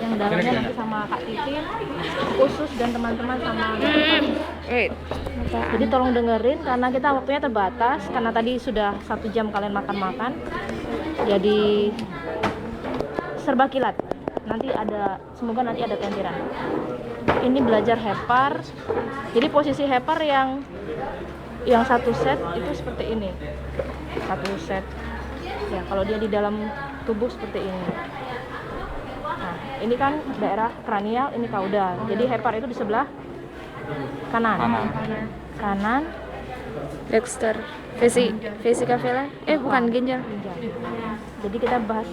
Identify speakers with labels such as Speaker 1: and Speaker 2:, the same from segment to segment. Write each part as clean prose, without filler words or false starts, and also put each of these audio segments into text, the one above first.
Speaker 1: yang dalamnya nanti sama Kak Titin, Usus dan teman-teman sama
Speaker 2: Wait.
Speaker 1: Jadi tolong dengerin karena kita waktunya terbatas, karena tadi sudah 1 jam kalian makan-makan. Jadi serba kilat. Semoga nanti ada tendiran. Ini belajar hepar. Jadi posisi hepar yang satu set itu seperti ini. Satu set. Ya, kalau dia di dalam tubuh seperti ini. Nah, ini kan daerah kranial, ini kaudal. Jadi hepar itu di sebelah kanan.
Speaker 2: Dexter. Vesika vela. Bukan ginjal.
Speaker 1: Jadi kita bahas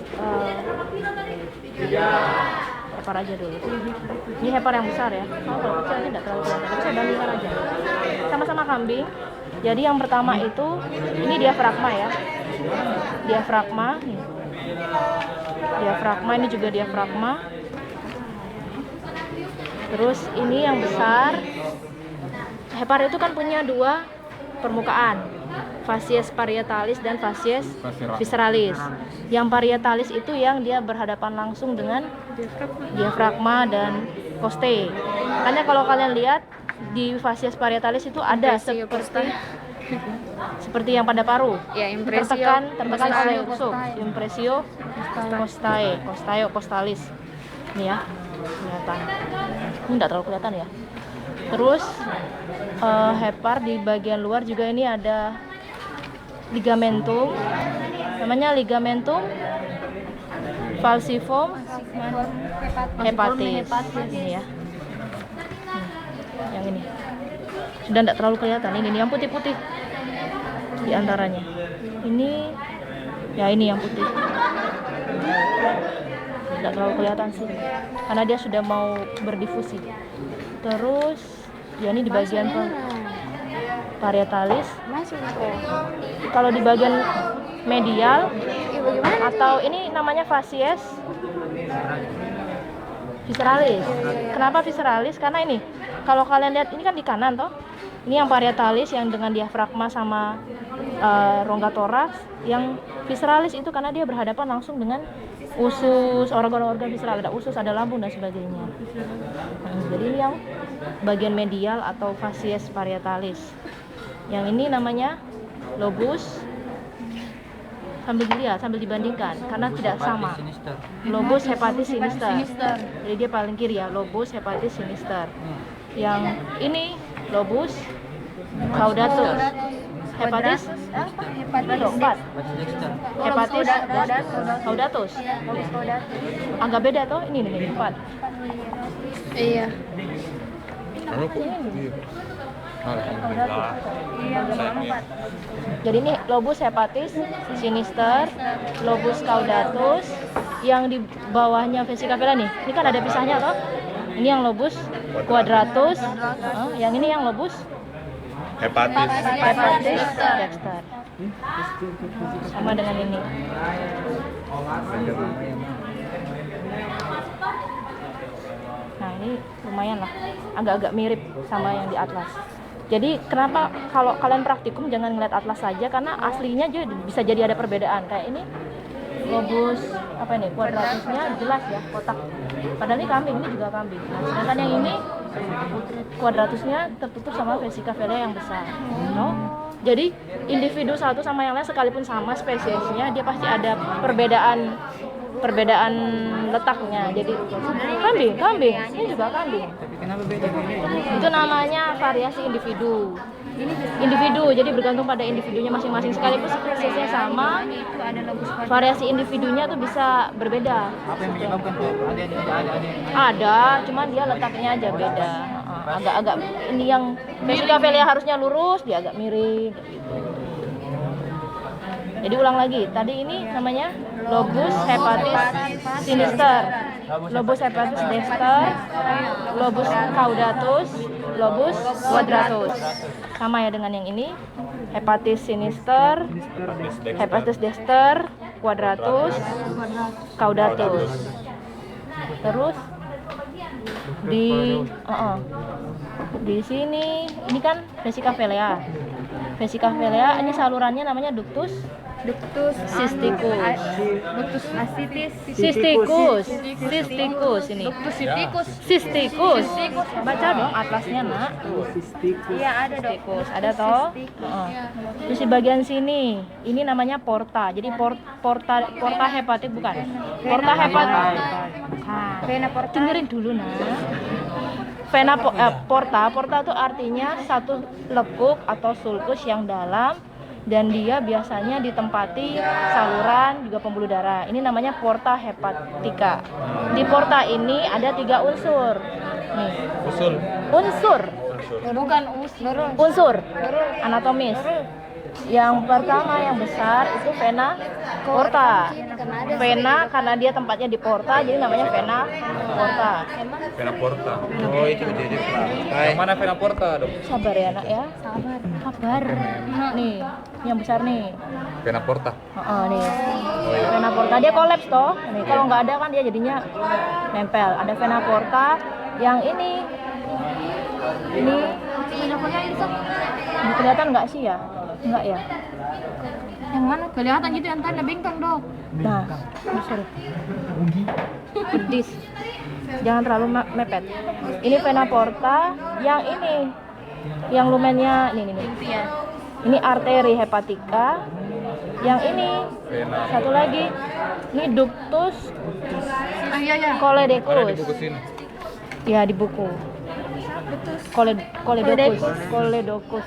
Speaker 1: hepar aja dulu. Ini hepar yang besar ya. Kalau kecil ini tidak terlalu kelihatan. Saya bandingkan aja. Sama-sama kambing. Jadi yang pertama itu ini diafragma ya. Diafragma nih. Diafragma ini juga diafragma. Terus ini yang besar. Hepar itu kan punya 2 permukaan, facies parietalis dan facies visceralis. Yang parietalis itu yang dia berhadapan langsung dengan diafragma dan costae. Makanya kalau kalian lihat di facies parietalis itu ada seperti yang pada paru.
Speaker 2: Ya, impresio
Speaker 1: tertekan oleh usuk. Impresio costalis. Ini ya, kelihatan. Ini enggak terlalu kelihatan ya. Terus hepar di bagian luar juga ini ada ligamentum, namanya ligamentum falciform hepatis. Ini ya, yang ini sudah tidak terlalu kelihatan. Ini yang putih-putih di antaranya. Ini ya, ini yang putih. Tidak terlalu kelihatan sih, karena dia sudah mau berdifusi. Terus ya, ini di bagian parietalis. Kalau di bagian medial atau ini namanya facies visceralis. Kenapa visceralis? Karena ini kalau kalian lihat ini kan di kanan toh. Ini yang parietalis yang dengan diafragma sama rongga toraks. Yang visceralis itu karena dia berhadapan langsung dengan usus, organ-organ visceral, ada usus, ada lambung dan sebagainya. Jadi ini yang bagian medial atau facies parietalis. Yang ini namanya lobus. Sambil dilihat, sambil dibandingkan karena tidak sama. Lobus hepatis sinister. Jadi dia paling kiri ya, lobus hepatis sinister. Yang ini lobus caudatus. Hepatis hepatis caudatus. Agak beda toh, ini nih 4.
Speaker 2: Iya.
Speaker 1: Jadi ini lobus hepatis sinister, lobus caudatus, yang di bawahnya vesica vela nih. Ini kan ada pisahnya toh. Ini yang lobus quadratus, yang ini yang lobus hepatis dexter. Sama dengan ini. Nah, ini lumayan lah, agak-agak mirip sama yang di atlas. Jadi kenapa kalau kalian praktikum jangan ngeliat atlas saja, karena aslinya juga bisa jadi ada perbedaan. Kayak ini lobus quadratusnya jelas ya, kotak. Padahal ini kambing, ini juga kambing. Nah, sedangkan yang ini quadratusnya tertutup sama vesica vela yang besar. No? Jadi individu satu sama yang lain sekalipun sama spesiesnya, dia pasti ada perbedaan letaknya. Jadi kambing, ini juga kambing. Itu namanya variasi individu. Jadi bergantung pada individunya masing-masing. Sekalipun spesiesnya sama, variasi individunya tuh bisa berbeda.
Speaker 3: Apa yang menyebabkan tuh?
Speaker 1: Ada, cuman dia letaknya aja beda. Agak-agak ini yang vesica vela harusnya lurus, dia agak miring gitu. Jadi ulang lagi, tadi ini namanya lobus hepatis sinister, lobus hepatis dexter, lobus caudatus, lobus quadratus. Sama ya dengan yang ini, hepatis sinister, hepatis dexter, quadratus, caudatus. Terus di sini ini kan vesica vela. Vesica vela ini salurannya namanya ductus
Speaker 2: Ductus
Speaker 1: Cysticus.
Speaker 2: Ductus asitis.
Speaker 1: Cysticus ini.
Speaker 2: Ductus cysticus.
Speaker 1: Cysticus. Baca dong atlasnya, Nak.
Speaker 2: Iya ada dok.
Speaker 1: Cysticus. Ada toh? Heeh. Terus di bagian sini, ini namanya porta. Jadi porta hepatik bukan? Porta hepatik. Bukan.
Speaker 2: Vena porta.
Speaker 1: Dengerin dulu, Nak. Porta itu artinya satu lekuk atau sulcus yang dalam dan dia biasanya ditempati saluran juga pembuluh darah. Ini namanya porta hepatika. Di porta ini ada 3 unsur. Nih. Unsur.
Speaker 2: Bukan
Speaker 1: Unsur anatomis. Yang pertama yang besar itu vena porta. Vena karena dia tempatnya di porta jadi namanya vena porta.
Speaker 3: Vena porta. Oh, itu jadi. Yang mana vena porta, Dok?
Speaker 1: Sabar ya, Nak ya. Sabar. Nih, yang besar nih.
Speaker 3: Vena porta.
Speaker 1: Nih. Vena porta dia kolaps toh. Nih, kalau nggak ada kan dia jadinya nempel. Ada vena porta yang ini kelihatan nggak sih ya? Enggak ya?
Speaker 2: Yang mana? Kelihatan gitu yang tanda bengkang dok.
Speaker 1: Nah, sorry. Pedis. Jangan terlalu mepet. Ini vena porta, yang ini, yang lumennya, ini. Ini arteri hepatika. Yang ini, satu lagi, ini ductus
Speaker 3: Mana di
Speaker 1: choledocus.
Speaker 3: buku sini?
Speaker 1: Ya di buku. Choledocus.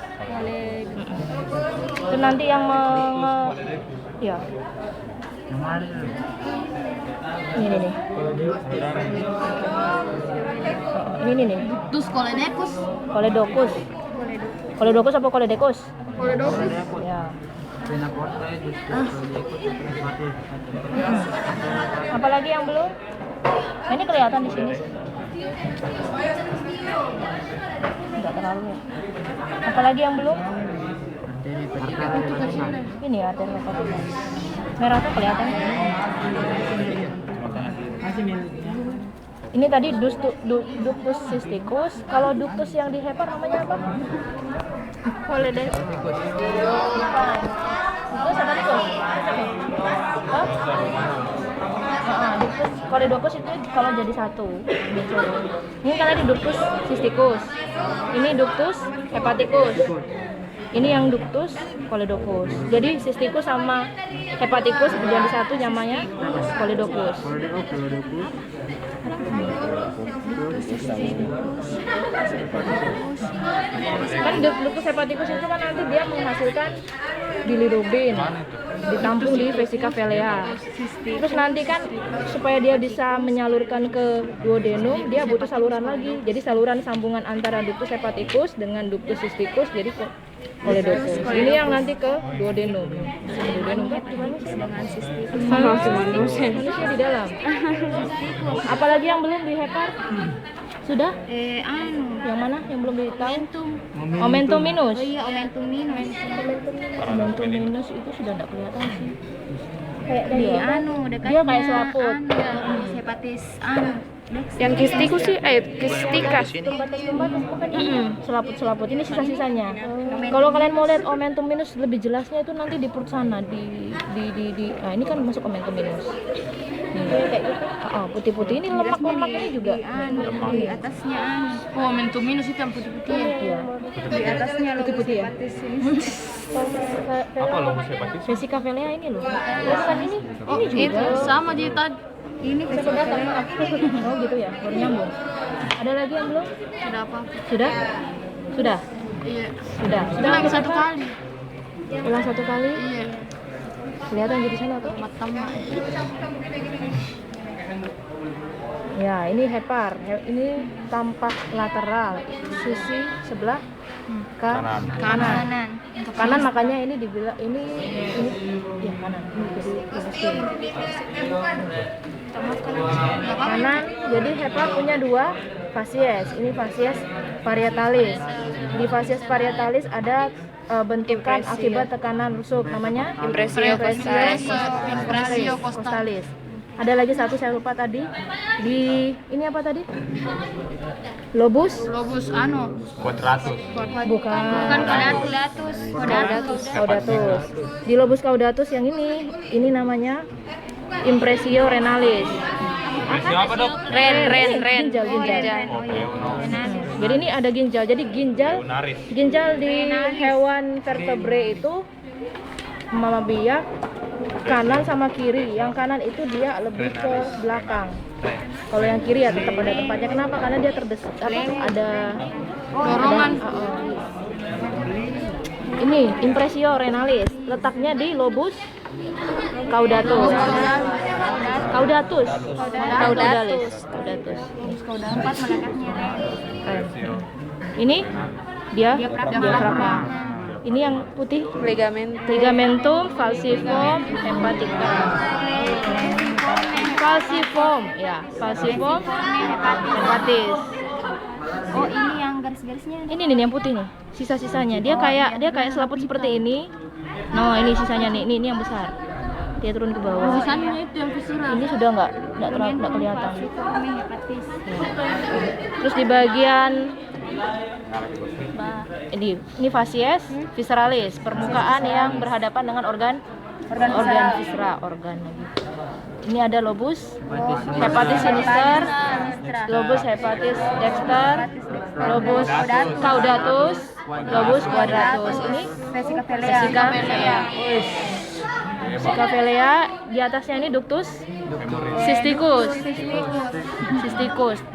Speaker 1: Itu nanti yang ya. Ini nih. Ini nih.
Speaker 2: Ductus choledocus.
Speaker 1: Choledocus. Choledocus apa choledocus?
Speaker 2: Choledocus.
Speaker 1: Ya. Apalagi yang belum? Nah, ini kelihatan di sini sih. Enggak terlalu ya. Apalagi yang belum? Ini arteri hepatika. Merah tuh kelihatan. Ini tadi ductus cysticus. Kalau ductus yang di hepar namanya apa?
Speaker 2: Choledocus.
Speaker 1: Ductus apa ductus? Ductus choledocus itu kalau jadi satu. Ini kan tadi ductus cysticus. Ini ductus hepaticus. Ini yang ductus choledocus. Jadi cysticus sama hepaticus jadi satu namanya choledocus. Kan ductus hepaticus itu kan nanti dia menghasilkan bilirubin, ditampung di vesika velea. Terus nanti kan supaya dia bisa menyalurkan ke duodenum, dia butuh saluran lagi. Jadi saluran sambungan antara ductus hepaticus dengan ductus cysticus jadi choledocus. Ini yang nanti ke duodenum. Duodenum kan gimana sih? Manusia di dalam. Apalagi yang belum di hepar? Sudah? Yang mana? Yang belum ditahu? Omentum minus.
Speaker 2: Oh iya, omentum minus.
Speaker 1: Omentum minus itu sudah tidak kelihatan sih. Kayak
Speaker 2: Di
Speaker 1: dekatnya. Dia kayak selaput.
Speaker 2: Hepatis
Speaker 4: Yang kistikus sih, kistika.
Speaker 1: Selaput-selaput ini sisa-sisanya. Kalau kalian mau lihat omentum minus lebih jelasnya itu nanti di perut sana di nah ini kan masuk omentum minus. Kayak gitu. Putih-putih ini lemak-lemak ini juga.
Speaker 2: di atasnya omentum minus itu yang putih-putih ya.
Speaker 1: Iya.
Speaker 2: Di atasnya
Speaker 1: Putih-putih ya.
Speaker 2: hepatis ini.
Speaker 3: Apa lo hepatis?
Speaker 1: Vesika velea ini loh. Bukan ini. Ini juga.
Speaker 2: Itu sama aja tadi. Ini
Speaker 1: Sudah maaf. Oh gitu ya, baru nyambung. Ada lagi yang belum?
Speaker 2: sudah apa?
Speaker 1: Sudah? Sudah?
Speaker 2: Iya.
Speaker 1: Sudah. Sudah
Speaker 2: Ulang
Speaker 1: ambil
Speaker 2: satu kali.
Speaker 1: Ulang satu kali.
Speaker 2: Iya.
Speaker 1: Kelihatan jadi sana tuh.
Speaker 2: Matam.
Speaker 1: Ya, ini hepar. Ini tampak lateral. Sisi sebelah kanan. Kanan makanya ini dibilang ini ya kanan. Ini jadi kiri. Kanan. Jadi hepar punya 2 fasies. Ini fasies parietalis. Di fasies parietalis ada bentukan akibat tekanan rusuk namanya
Speaker 4: Impresio costalis.
Speaker 1: costalis. Ada lagi satu saya lupa tadi. Di ini apa tadi? Lobus?
Speaker 2: Lobus
Speaker 3: Quadratus.
Speaker 1: Bukan.
Speaker 2: bukan Caudatus.
Speaker 1: Caudatus. Di lobus caudatus yang ini namanya impressio renalis.
Speaker 3: Impresi apa, Dok?
Speaker 4: Ren.
Speaker 1: Ginjal. Jadi ini ada ginjal. Jadi
Speaker 3: Lunaris.
Speaker 1: ginjal di hewan vertebre itu mama biak kanan sama kiri. Yang kanan itu dia lebih ke belakang. Kalau yang kiri ya tetap pada tempatnya. Kenapa? Karena dia ada
Speaker 2: Dorongan.
Speaker 1: Ini impressio renalis. Letaknya di lobus caudatus. Caudatus. Ini dia diafragma. Ini yang putih ligamentum falciform hepatica. Falciform hepatis.
Speaker 2: Oh, ini yang garis-garisnya.
Speaker 1: Ini nih yang putih nih, sisa-sisanya. Dia kayak selaput seperti ini. No, ini sisanya nih. Ini yang besar. Dia turun ke bawah.
Speaker 2: Tulisannya itu yang visceral.
Speaker 1: Ini sudah nggak kelihatan. Terus di bagian ini facies visceralis, permukaan yang berhadapan dengan organ viscera, organ lagi. Ini ada lobus hepatis sinister, lobus hepatis dexter, lobus caudatus, lobus quadratus. Ini vesica velea. Di atasnya ini ductus cysticus.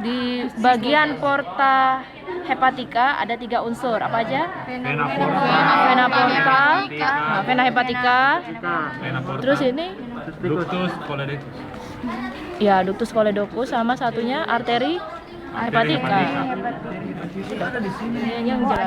Speaker 1: Di bagian porta hepatica ada 3 unsur. Apa aja? Vena porta, vena hepatica. Terus ini
Speaker 3: Ductus coledocus.
Speaker 1: ya ductus coledocus, sama satunya arteri hepatica. Ini yang jelas.